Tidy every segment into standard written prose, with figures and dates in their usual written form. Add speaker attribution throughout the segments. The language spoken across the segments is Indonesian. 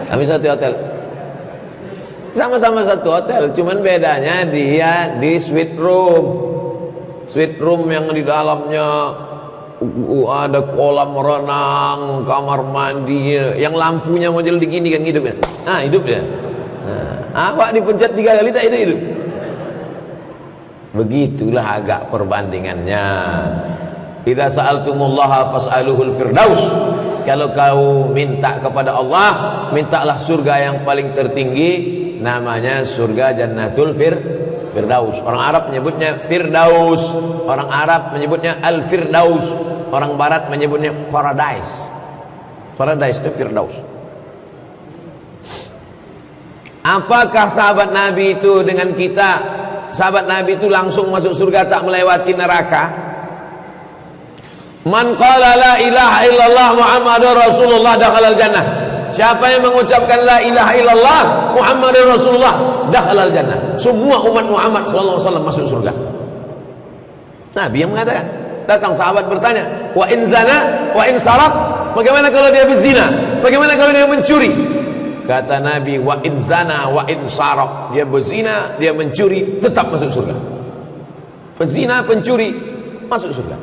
Speaker 1: Kami satu hotel. Sama-sama satu hotel, cuman bedanya dia di suite room. Suite room yang di dalamnya ada kolam renang, kamar mandi, yang lampunya model begini kan, hidup kan? Ah, hidup ya. Nah, awak dipencet 3 kali tak hidup. Begitulah agak perbandingannya. Idza sa'altumullaha fas'aluhul firdaus. Kalau kau minta kepada Allah, mintalah surga yang paling tertinggi, namanya surga Jannatul Firdaus. Orang Arab menyebutnya Firdaus, orang Arab menyebutnya Al-Firdaus, orang Barat menyebutnya Paradise. Paradise itu Firdaus. Apakah sahabat Nabi itu dengan kita? Sahabat Nabi itu langsung masuk surga, tak melewati neraka. Man qala la ilaha illallah Muhammadur Rasulullah dakhalal jannah. Siapa yang mengucapkan la ilaha illallah Muhammadur Rasulullah dakhalal jannah. Semua umat Muhammad sallallahu alaihi wasallam masuk surga. Nabi yang mengatakan. Datang sahabat bertanya, wa in zana wa in saraq, bagaimana kalau dia berzina? Bagaimana kalau dia mencuri? Kata Nabi, wa in zana wa in saraq, dia berzina, dia mencuri, tetap masuk surga. Pezina, pencuri masuk surga.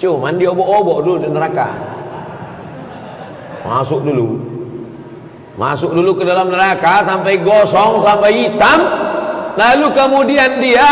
Speaker 1: Cuman dia obok-obok dulu di neraka. Masuk dulu ke dalam neraka sampai gosong, sampai hitam. Lalu kemudian dia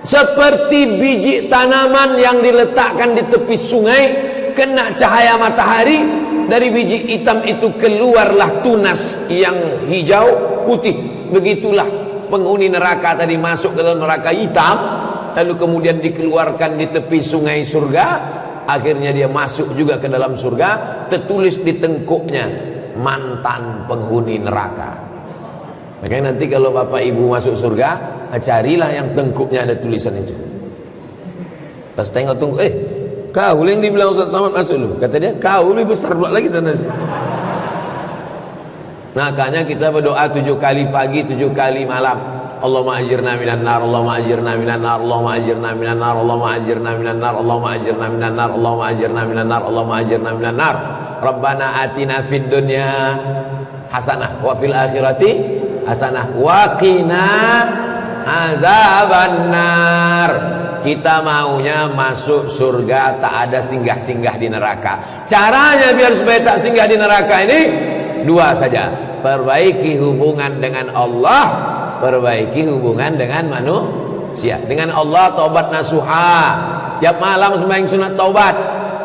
Speaker 1: seperti biji tanaman yang diletakkan di tepi sungai, kena cahaya matahari, dari biji hitam itu keluarlah tunas yang hijau putih. Begitulah penghuni neraka tadi masuk ke dalam neraka hitam, lalu kemudian dikeluarkan di tepi sungai surga. Akhirnya dia masuk juga ke dalam surga. Tertulis di tengkuknya, mantan penghuni neraka. Makanya nanti kalau bapak ibu masuk surga, carilah yang tengkuknya ada tulisan itu. Pas tengok tengkuk, kau yang dibilang Ustaz Samad masuk lu. Kata dia, kau lebih besar pula lagi tanda. Makanya kita berdoa 7 kali pagi, 7 kali malam. Allahumma ajirna minan nar, Allahumma ajirna minan nar, Allahumma ajirna minan nar, Allahumma ajirna minan nar, Allahumma ajirna minan nar, Allahumma ajirna minan nar, Allahumma ajirna minan nar. Rabbana atina fid dunya hasanah wa fil akhirati hasanah wa qina azabannar. Kita maunya masuk surga, tak ada singgah-singgah di neraka. Caranya biar supaya tak singgah di neraka ini 2 saja. Perbaiki hubungan dengan Allah, perbaiki hubungan dengan manusia. Dengan Allah taubat nasuha. Tiap malam sembahyang sunat taubat,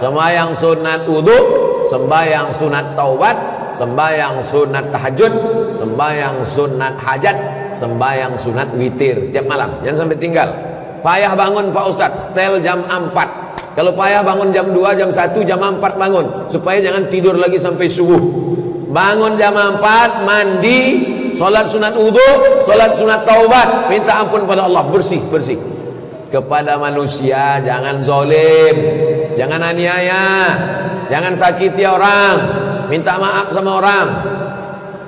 Speaker 1: sembahyang sunat wudu, sembahyang sunat taubat, sembahyang sunat tahajud, sembahyang sunat hajat, sembahyang sunat witir tiap malam. Jangan sampai tinggal. Payah bangun Pak Ustadz, setel jam 4. Kalau payah bangun jam 2, jam 1, jam 4 bangun, supaya jangan tidur lagi sampai subuh. Bangun jam 4, mandi, sholat sunat wudu, sholat sunat taubat, minta ampun pada Allah, bersih. Kepada manusia jangan zalim, jangan aniaya, jangan sakiti orang, minta maaf sama orang.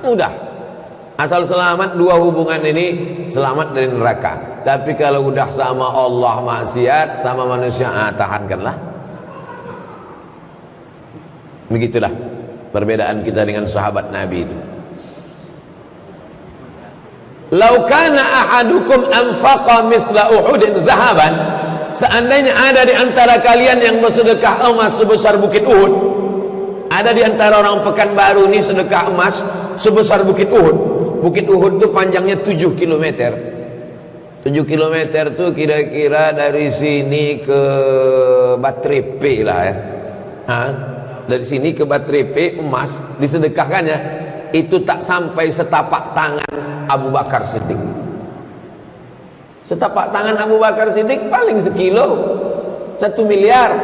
Speaker 1: Mudah. Asal selamat 2 hubungan ini, selamat dari neraka. Tapi kalau udah sama Allah maksiat, sama manusia, tahankanlah. Begitulah perbedaan kita dengan sahabat Nabi itu. Lau kana ahadukum anfaqa misla Uhudin zahaban, seandainya ada di antara kalian yang bersedekah emas sebesar bukit Uhud. Ada di antara orang Pekanbaru ini sedekah emas sebesar bukit Uhud. Bukit Uhud itu panjangnya 7 km. 7 km itu kira-kira dari sini ke Batrepe lah ya. Dari sini ke Batrepe emas disedekahkannya itu tak sampai setapak tangan Abu Bakar Siddiq. Setapak tangan Abu Bakar Siddiq paling sekilo, 1 miliar.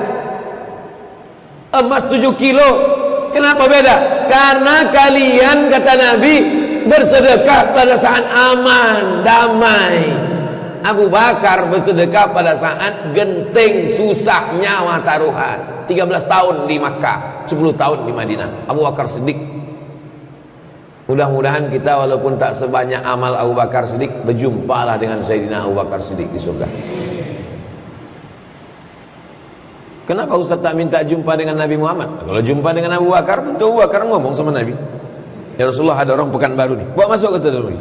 Speaker 1: Emas 7 kilo. Kenapa beda? Karena kalian, kata Nabi, bersedekah pada saat aman, damai. Abu Bakar bersedekah pada saat genting, susah, nyawa taruhan. 13 tahun di Makkah, 10 tahun di Madinah. Abu Bakar Siddiq. Mudah-mudahan kita walaupun tak sebanyak amal Abu Bakar Siddiq, berjumpalah dengan Sayyidina Abu Bakar Siddiq di surga. Kenapa Ustaz tak minta jumpa dengan Nabi Muhammad? Kalau jumpa dengan Abu Bakar, tentu Abu Bakar ngomong sama Nabi. Ya Rasulullah, ada orang Pekanbaru nih, bawa masuk kata dulu.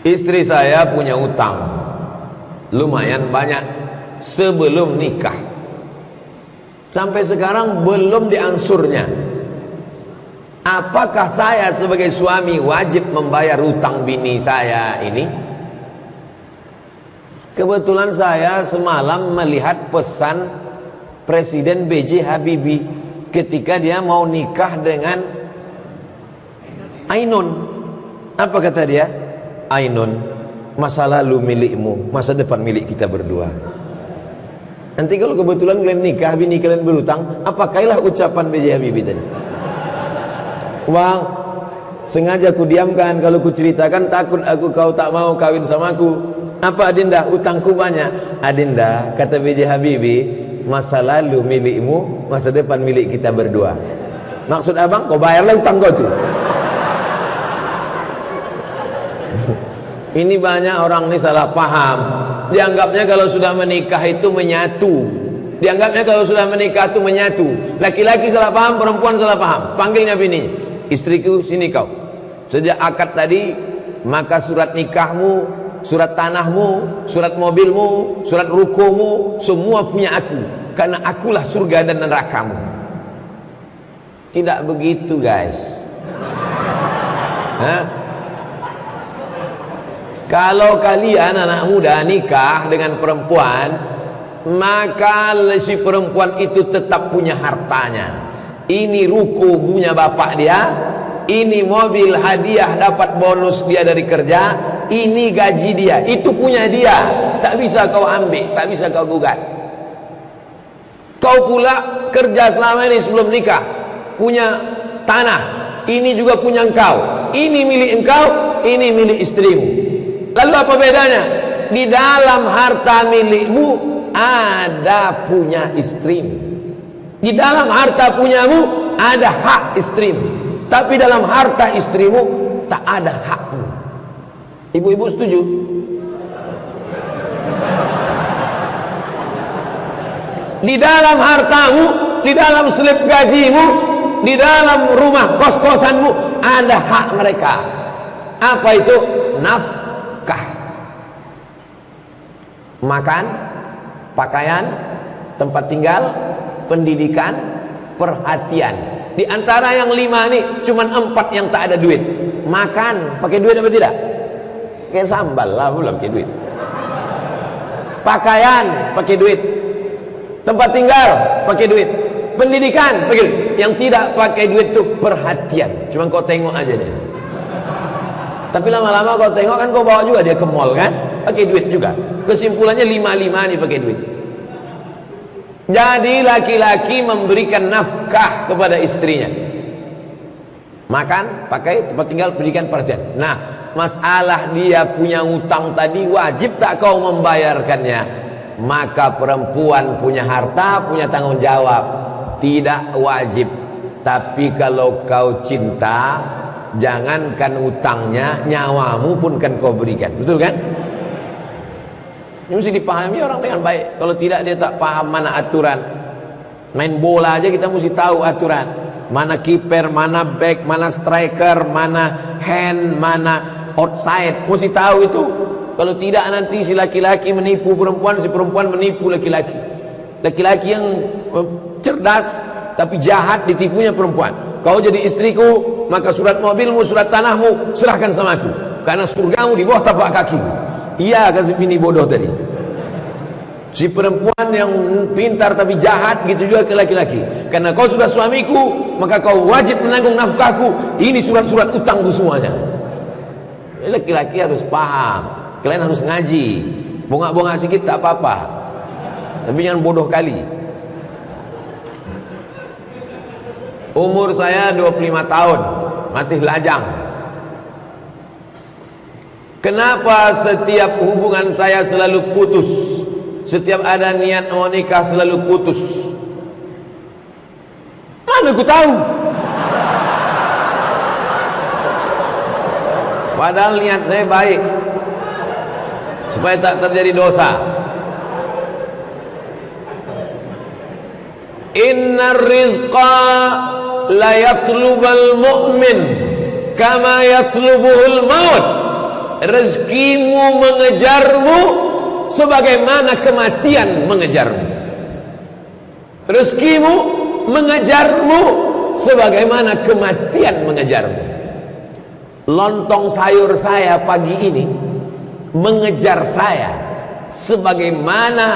Speaker 1: Istri saya punya utang lumayan banyak sebelum nikah, sampai sekarang belum diansurnya. Apakah saya sebagai suami wajib membayar utang bini saya ini? Kebetulan saya semalam melihat pesan Presiden B.J. Habibie ketika dia mau nikah dengan Ainun. Apa kata dia? Ainun, masa lalu milikmu, masa depan milik kita berdua. Nanti kalau kebetulan kalian nikah, bini kalian berutang, apakahlah ucapan B.J. Habibie tadi? Bang, sengaja ku diamkan, kalau ku ceritakan takut aku kau tak mau kawin sama aku. Apa Adinda? Utangku banyak. Adinda, kata B.J. Habibie, masa lalu milikmu, masa depan milik kita berdua. Maksud abang, kau bayarlah utang kau tuh. Ini banyak orang ini salah paham. Dianggapnya kalau sudah menikah itu menyatu. Dianggapnya kalau sudah menikah itu menyatu. Laki-laki salah paham, perempuan salah paham. Panggilnya bininya, istriku sini kau. Sejak akad tadi, maka surat nikahmu, surat tanahmu, surat mobilmu, surat rukomu, semua punya aku. Karena akulah surga dan nerakamu. Tidak begitu guys. Hah? Kalau kalian anak muda nikah dengan perempuan, maka si perempuan itu tetap punya hartanya. Ini ruko punya bapak dia, ini mobil hadiah dapat bonus dia dari kerja, ini gaji dia, itu punya dia. Tak bisa kau ambil, tak bisa kau gugat. Kau pula kerja selama ini sebelum nikah, punya tanah, ini juga punya engkau, ini milik engkau, ini milik istrimu. Lalu apa bedanya? Di dalam harta milikmu ada punya istrimu. Di dalam harta punyamu ada hak istrimu. Tapi dalam harta istrimu tak ada hakmu. Ibu-ibu setuju? Di dalam hartamu, di dalam slip gajimu, di dalam rumah kos-kosanmu ada hak mereka. Apa itu? Nafkah. Makan, pakaian, tempat tinggal, pendidikan, perhatian. Di antara yang 5 ini cuma 4 yang tak ada duit. Makan, pakai duit apa tidak? Pakai sambal lah, belum pakai duit. Pakaian, pakai duit. Tempat tinggal, pakai duit. Pendidikan, pakai duit. Yang tidak pakai duit itu perhatian. Cuma kau tengok aja deh. Tapi lama-lama kau tengok kan, kau bawa juga dia ke mall kan, pakai duit juga. Kesimpulannya 5-5 nih pakai duit. Jadi laki-laki memberikan nafkah kepada istrinya. Makan, pakai, tempat tinggal, pendidikan, perhatian. Nah, masalah dia punya utang tadi, wajib tak kau membayarkannya? Maka perempuan punya harta, punya tanggung jawab. Tidak wajib. Tapi kalau kau cinta, jangankan utangnya, nyawamu pun kan kau berikan. Betul kan? Ini mesti dipahami orang dengan baik. Kalau tidak, dia tak paham mana aturan. Main bola aja kita mesti tahu aturan. Mana kiper, mana back, mana striker, mana hand, mana outside. Mesti tahu itu. Kalau tidak nanti si laki-laki menipu perempuan, si perempuan menipu laki-laki. Laki-laki yang cerdas tapi jahat ditipunya perempuan. Kau jadi istriku, maka surat mobilmu, surat tanahmu serahkan sama aku. Karena surgamu di bawah tapak kakiku. Iya, kasih bini bodoh tadi. Si perempuan yang pintar tapi jahat, gitu juga ke laki-laki. Karena kau sudah suamiku, maka kau wajib menanggung nafkahku. Ini surat-surat utangku semuanya. Laki-laki harus paham. Kalian harus ngaji. Bongak-bongak sedikit tak apa-apa, tapi jangan bodoh kali. Umur saya 25 tahun, masih lajang. Kenapa setiap hubungan saya selalu putus? Setiap ada niat mau nikah selalu putus. Mana aku tahu? Padahal niat saya baik, supaya tak terjadi dosa. Innar rizqa la yatlubal mu'min kama yatlubuhul maut. Rezekimu mengejarmu sebagaimana kematian mengejarmu. Rezekimu mengejarmu sebagaimana kematian mengejarmu. Lontong sayur saya pagi ini mengejar saya sebagaimana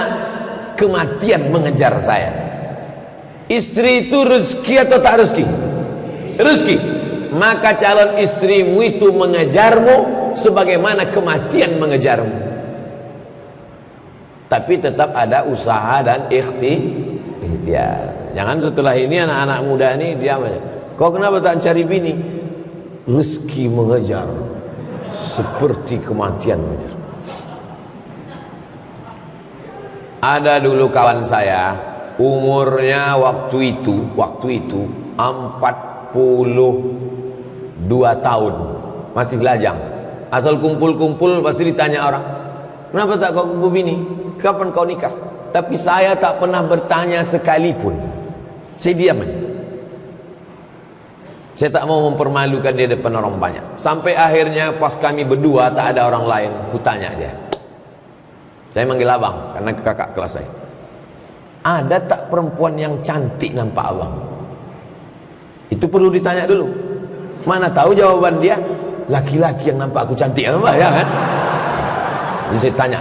Speaker 1: kematian mengejar saya. Istri itu rezeki atau tak rezeki? Rezeki. Maka calon istrimu itu mengejarmu sebagaimana kematian mengejarmu. Tapi tetap ada usaha dan ikhtiar. Jangan setelah ini anak-anak muda ini diam aja. Kau kenapa tak cari bini? Rezeki mengejar seperti kematian mengejar. Ada dulu kawan saya, umurnya waktu itu 42 tahun, masih lajang. Asal kumpul-kumpul pasti ditanya orang, kenapa tak kau kumpul bini? Kapan kau nikah? Tapi saya tak pernah bertanya sekalipun. Saya diam aja. Saya tak mau mempermalukan dia depan orang banyak. Sampai akhirnya pas kami berdua tak ada orang lain, ku tanya dia. Saya manggil abang karena kakak kelas saya. Ada tak perempuan yang cantik nampak abang? Itu perlu ditanya dulu. Mana tahu jawaban dia, laki-laki yang nampak aku cantik apa ya kan? Jadi saya tanya.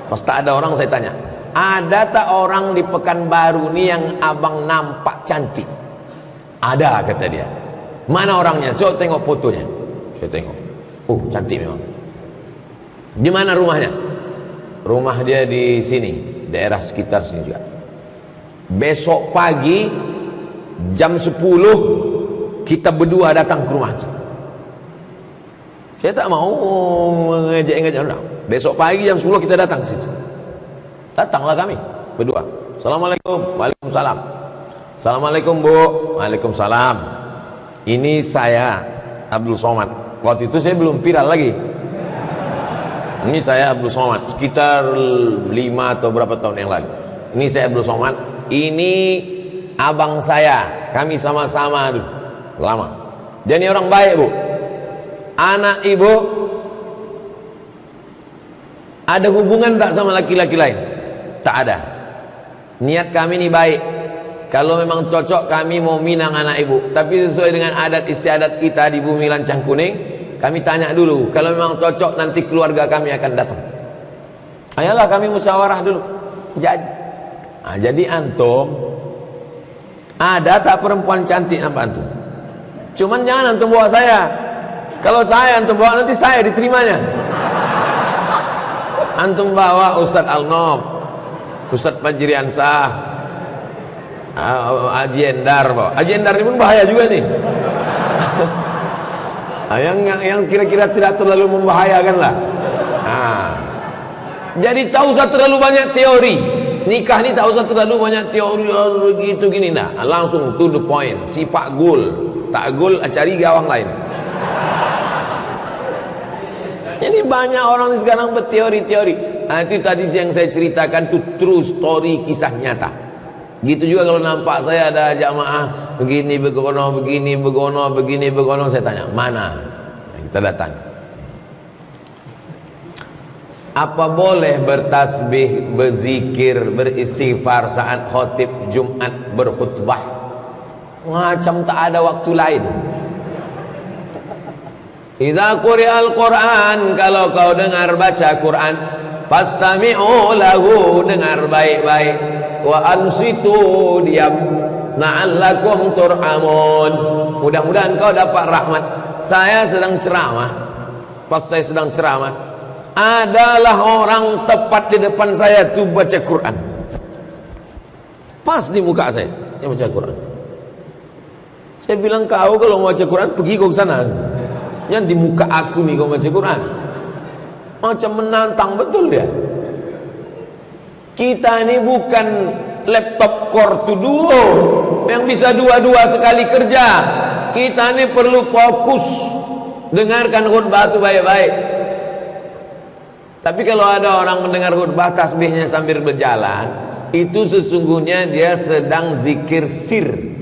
Speaker 1: Pas tak ada orang saya tanya, ada tak orang di Pekanbaru ni yang abang nampak cantik? Ada, kata dia. Mana orangnya? Coba tengok fotonya. Saya tengok. Oh, cantik memang. Di mana rumahnya? Rumah dia di sini, daerah sekitar sini juga. Besok pagi jam 10 kita berdua datang ke rumah itu. Saya tak mau mengejek-ngejek orang. Besok pagi jam 10 kita datang ke situ. Datanglah kami berdua. Assalamualaikum. Waalaikumsalam. Assalamualaikum Bu. Waalaikumsalam. Ini saya Abdul Somad. Waktu itu saya belum viral lagi. Ini saya Abdul Somad, sekitar 5 atau berapa tahun yang lalu. Ini saya Abdul Somad. Ini abang saya, kami sama-sama dulu lama. Jadi orang baik Bu. Anak ibu ada hubungan tak sama laki-laki lain? Tak ada. Niat kami ini baik. Kalau memang cocok kami mau minang anak ibu. Tapi sesuai dengan adat istiadat kita di bumi lancang kuning, kami tanya dulu. Kalau memang cocok nanti keluarga kami akan datang. Ayolah kami musyawarah dulu. Jadi antum ada tak perempuan cantik nampak antum? Cuman jangan antum bawa saya. Kalau saya antum bawa nanti saya diterimanya. Antum bawa Ustadz Al-Nob, Ustadz Fajriansah, Haji Endar, Haji Endar ini pun bahaya juga nih. Yang kira-kira tidak terlalu membahayakan lah. Jadi tak usah terlalu banyak teori. Nikah ni tak usah terlalu banyak teori gitu gini nah. Langsung to the point. Sipak gol, tak gol cari gawang lain. Jadi banyak orang sekarang berteori-teori. Itu tadi yang saya ceritakan itu true story, kisah nyata. Gitu juga kalau nampak saya ada jamaah begini begono, begini begono, begini begono, saya tanya mana? Kita datang. Apa boleh bertasbih, berzikir, beristighfar saat khotib Jumat berkhutbah? Macam tak ada waktu lain. Idza quri'al Qur'an, kalau kau dengar baca Quran, fastami'u lahu, dengar baik-baik, wa ansitu, diam, la'allakum turhamun, mudah-mudahan kau dapat rahmat. Saya sedang ceramah. Pas saya sedang ceramah, adalah orang tepat di depan saya tu baca Quran. Pas di muka saya, dia baca Quran. Saya bilang, kau kalau mau baca Quran pergi kau ke sana. Yang di muka aku nih kau baca Quran. Macam menantang betul dia. Kita ini bukan laptop Core 2 Duo yang bisa dua-dua sekali kerja. Kita ini perlu fokus dengarkan khutbah itu baik-baik. Tapi kalau ada orang mendengar khutbah tasbihnya sambil berjalan, itu sesungguhnya dia sedang zikir sir.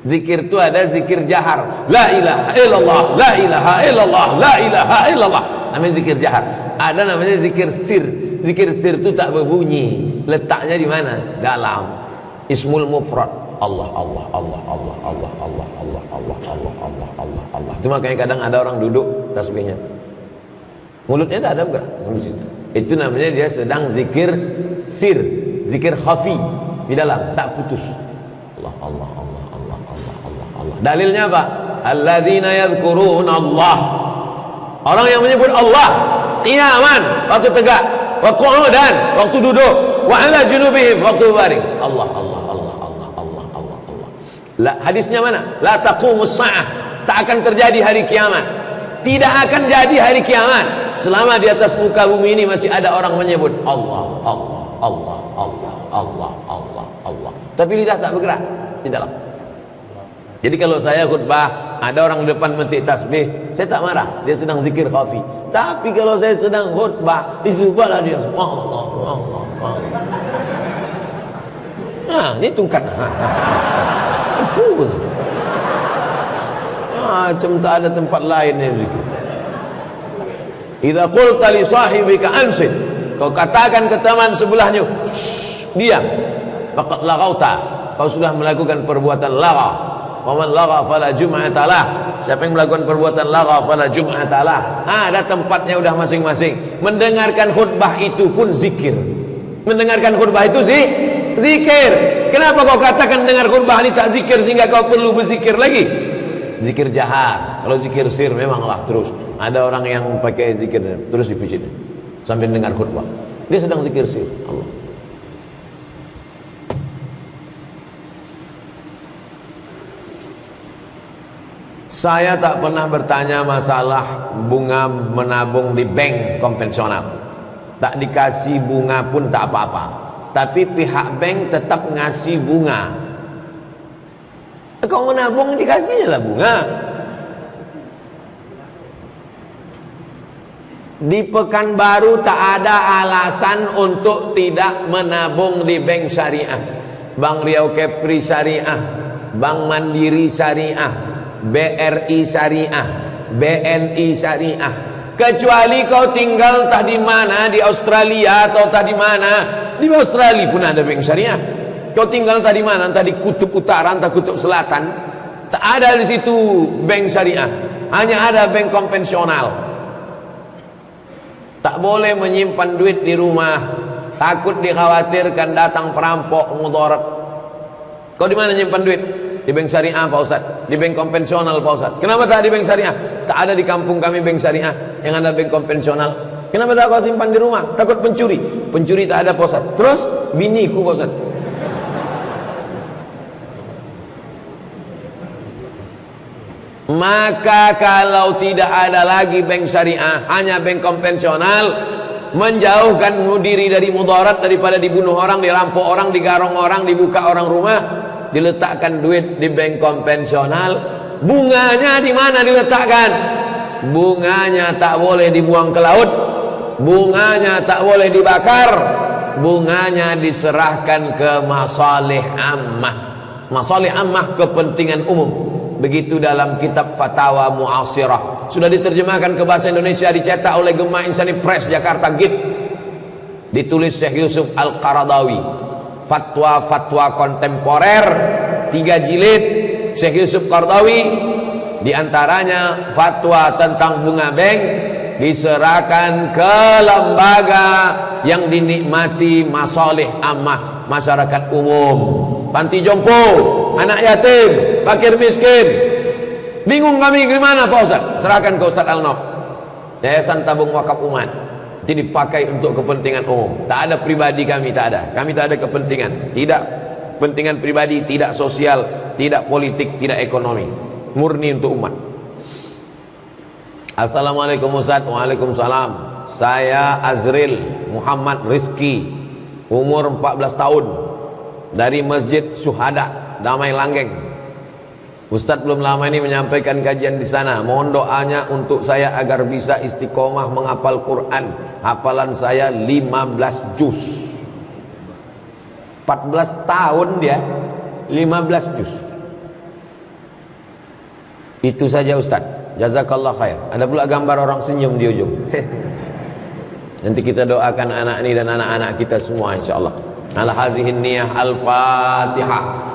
Speaker 1: Zikir itu ada zikir jahar, la ilaha illallah, la ilaha illallah, la ilaha illallah, namanya zikir jahar. Ada namanya zikir sir. Zikir sir itu tak berbunyi. Letaknya di mana? Dalam ismul mufrad. Allah Allah Allah Allah Allah Allah Allah Allah Allah Allah Allah Allah. Itu makanya kadang ada orang duduk tasbihnya, mulutnya tak ada bergerak. Itu namanya dia sedang zikir sir, zikir khafi di dalam, tak putus. Allah Allah Allah Allah Allah Allah Allah. Dalilnya apa? Alladzina yadhkuruna Allah. Orang yang menyebut Allah qiyaman waktu tegak, wa qu'udan waktu duduk, wa ala junubihim waktu baring. Allah Allah Allah Allah Allah Allah Allah. La, hadisnya mana? La taqumus sa'ah, tak akan terjadi hari kiamat. Tidak akan jadi hari kiamat selama di atas muka bumi ini masih ada orang menyebut Allah Allah Allah Allah Allah Allah Allah, tapi lidah tak bergerak di dalam. Jadi kalau saya khutbah, ada orang di depan metik tasbih, saya tak marah, dia sedang zikir khafi. Tapi kalau saya sedang khutbah, istighfarlah dia, Allah Allah Allah. Nah, ini tungkat. Itu. Macam tak ada tempat lain yang zikir. Idza qulta li sahibika ansit, kau katakan ke teman sebelahnya, diam. Faqad laghauta, kau sudah melakukan perbuatan lagha. Wa man lagha fala jum'ata lah. Siapa yang melakukan perbuatan lagha fala jum'ata lah. Ada tempatnya udah masing-masing. Mendengarkan khutbah itu pun zikir. Mendengarkan khutbah itu zikir. Kenapa kau katakan dengar khutbah ini tak zikir sehingga kau perlu berzikir lagi? Zikir jahar. Kalau zikir sir memanglah terus. Ada orang yang pakai zikir terus dipijit sambil dengar khutbah. Dia sedang zikir sir Allah. Saya tak pernah bertanya masalah bunga menabung di bank konvensional. Tak dikasih bunga pun tak apa-apa. Tapi pihak bank tetap ngasih bunga. Kau menabung dikasihnya lah bunga. Di Pekanbaru tak ada alasan untuk tidak menabung di bank syariah. Bank Riau Kepri syariah, Bank Mandiri syariah, BRI syariah, BNI syariah. Kecuali kau tinggal entah di mana, di Australia atau entah di mana. Di Australia pun ada bank syariah. Kau tinggal entah di mana, entah di kutub utara, entah kutub selatan, tak ada di situ bank syariah. Hanya ada bank konvensional. Tak boleh menyimpan duit di rumah, takut dikhawatirkan datang perampok mudarat. Kau di mana nyimpan duit? Di bank syariah Pak Ustaz, di bank konvensional Pak Ustaz. Kenapa tak di bank syariah? Tak ada di kampung kami bank syariah, yang ada bank konvensional. Kenapa tak kau simpan di rumah? Takut pencuri. Pencuri tak ada Pak Ustaz. Terus biniku Pak Ustaz. Maka kalau tidak ada lagi bank syariah, hanya bank konvensional, menjauhkan diri dari mudarat, daripada dibunuh orang, dirampok orang, digarong orang, dibuka orang rumah, diletakkan duit di bank konvensional. Bunganya di mana diletakkan? Bunganya tak boleh dibuang ke laut, bunganya tak boleh dibakar, bunganya diserahkan ke masalih ammah. Masalih ammah, kepentingan umum. Begitu dalam kitab Fatawa Mu'asirah, sudah diterjemahkan ke bahasa Indonesia, dicetak oleh Gema Insani Press Jakarta GIP, ditulis Syekh Yusuf Al-Qaradawi. Fatwa-fatwa kontemporer 3 jilid Syekh Yusuf Qaradawi, diantaranya fatwa tentang bunga bank diserahkan ke lembaga yang dinikmati masalih ammah masyarakat umum. Panti jompo, anak yatim, fakir miskin. Bingung kami gimana Pak Ustaz? Serahkan ke Ustaz Al-Nob, Yayasan Tabung Wakaf Umat. Itu dipakai untuk kepentingan umum. Tak ada pribadi kami, tak ada. Kami tak ada kepentingan. Tidak kepentingan pribadi, tidak sosial, tidak politik, tidak ekonomi. Murni untuk umat. Assalamualaikum Ustaz. Waalaikumsalam. Saya Azril Muhammad Rizki, umur 14 tahun, dari Masjid Syuhada Damai Langgeng. Ustaz belum lama ini menyampaikan kajian di sana. Mohon doanya untuk saya agar bisa istiqomah menghafal Quran. Hafalan saya 15 juz. 14 tahun dia 15 juz. Itu saja Ustaz. Jazakallah khair. Ada pula gambar orang senyum di ujung. Nanti kita doakan anak ini dan anak-anak kita semua insyaallah. Ala hazihin niyah al-Fatihah.